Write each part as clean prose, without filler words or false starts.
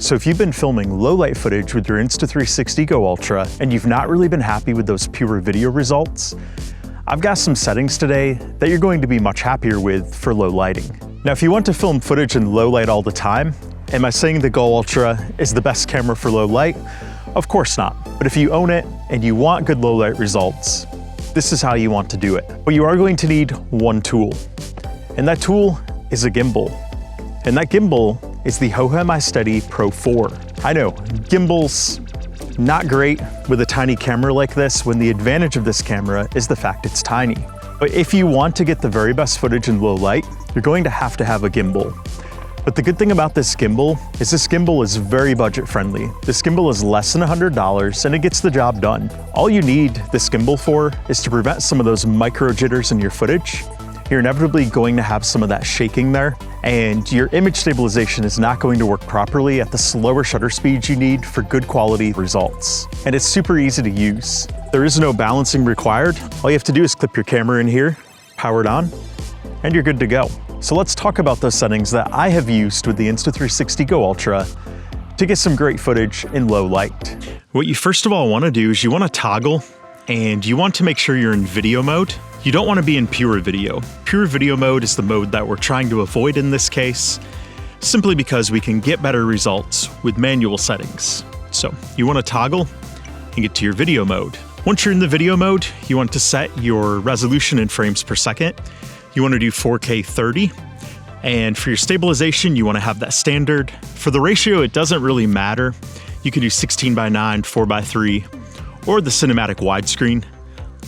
So if you've been filming low light footage with your Insta360 Go Ultra and you've not really been happy with those pure video results, I've got some settings today that you're going to be much happier with for low lighting. Now, if you want to film footage in low light all the time, am I saying the Go Ultra is the best camera for low light? Of course not. But if you own it and you want good low light results, this is how you want to do it. But you are going to need one tool, and that tool is a gimbal. And that gimbal is the Hohem iSteady Pro 4. I know, gimbals, not great with a tiny camera like this, when the advantage of this camera is the fact it's tiny. But if you want to get the very best footage in low light, you're going to have a gimbal. But the good thing about this gimbal is very budget friendly. This gimbal is less than $100 and it gets the job done. All you need this gimbal for is to prevent some of those micro jitters in your footage. You're inevitably going to have some of that shaking there, and your image stabilization is not going to work properly at the slower shutter speeds you need for good quality results. And it's super easy to use. There is no balancing required. All you have to do is clip your camera in here, power it on, and you're good to go. So let's talk about those settings that I have used with the Insta360 Go Ultra to get some great footage in low light. What you first of all want to do is you want to toggle, and you want to make sure you're in video mode. You don't want to be in pure video. Pure video mode is the mode that we're trying to avoid in this case, simply because we can get better results with manual settings. So you want to toggle and get to your video mode. Once you're in the video mode, you want to set your resolution in frames per second. You want to do 4K 30. And for your stabilization, you want to have that standard. For the ratio, it doesn't really matter. You can do 16:9, 4:3, or the cinematic widescreen.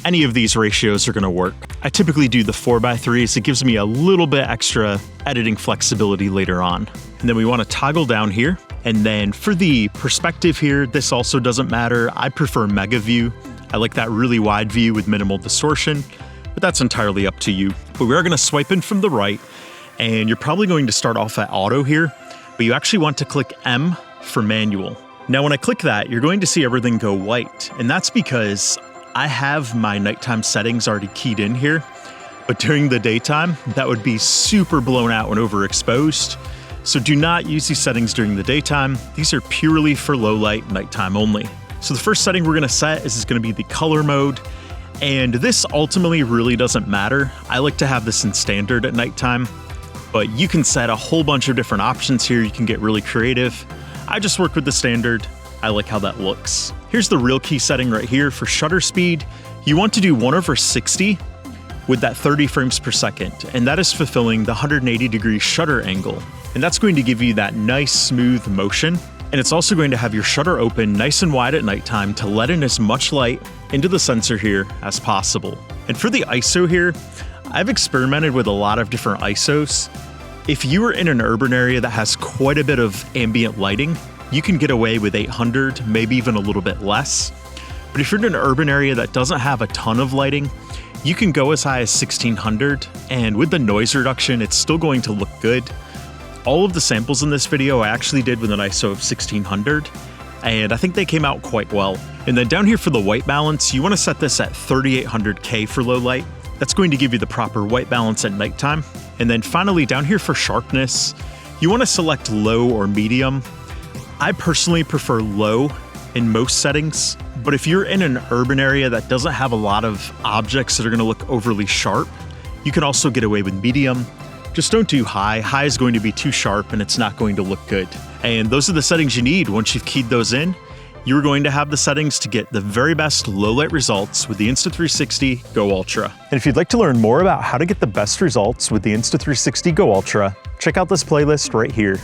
Any of these ratios are going to work. I typically do the 4:3, so it gives me a little bit extra editing flexibility later on. And then we want to toggle down here. And then for the perspective here, this also doesn't matter. I prefer mega view. I like that really wide view with minimal distortion, but that's entirely up to you. But we are going to swipe in from the right, and you're probably going to start off at auto here, but you actually want to click M for manual. Now, when I click that, you're going to see everything go white, and that's because I have my nighttime settings already keyed in here, but during the daytime, that would be super blown out when overexposed. So do not use these settings during the daytime. These are purely for low light, nighttime only. So the first setting we're gonna set is gonna be the color mode. And this ultimately really doesn't matter. I like to have this in standard at nighttime, but you can set a whole bunch of different options here. You can get really creative. I just work with the standard. I like how that looks. Here's the real key setting right here for shutter speed. You want to do 1/60 with that 30 frames per second, and that is fulfilling the 180-degree shutter angle. And that's going to give you that nice smooth motion. And it's also going to have your shutter open nice and wide at nighttime to let in as much light into the sensor here as possible. And for the ISO here, I've experimented with a lot of different ISOs. If you are in an urban area that has quite a bit of ambient lighting, you can get away with 800, maybe even a little bit less. But if you're in an urban area that doesn't have a ton of lighting, you can go as high as 1600, and with the noise reduction, it's still going to look good. All of the samples in this video I actually did with an ISO of 1600, and I think they came out quite well. And then down here for the white balance, you want to set this at 3800K for low light. That's going to give you the proper white balance at nighttime. And then finally down here for sharpness, you want to select low or medium. I personally prefer low in most settings, but if you're in an urban area that doesn't have a lot of objects that are going to look overly sharp, you can also get away with medium. Just don't do high. High is going to be too sharp and it's not going to look good. And those are the settings you need. Once you've keyed those in, you're going to have the settings to get the very best low light results with the Insta360 Go Ultra. And if you'd like to learn more about how to get the best results with the Insta360 Go Ultra, check out this playlist right here.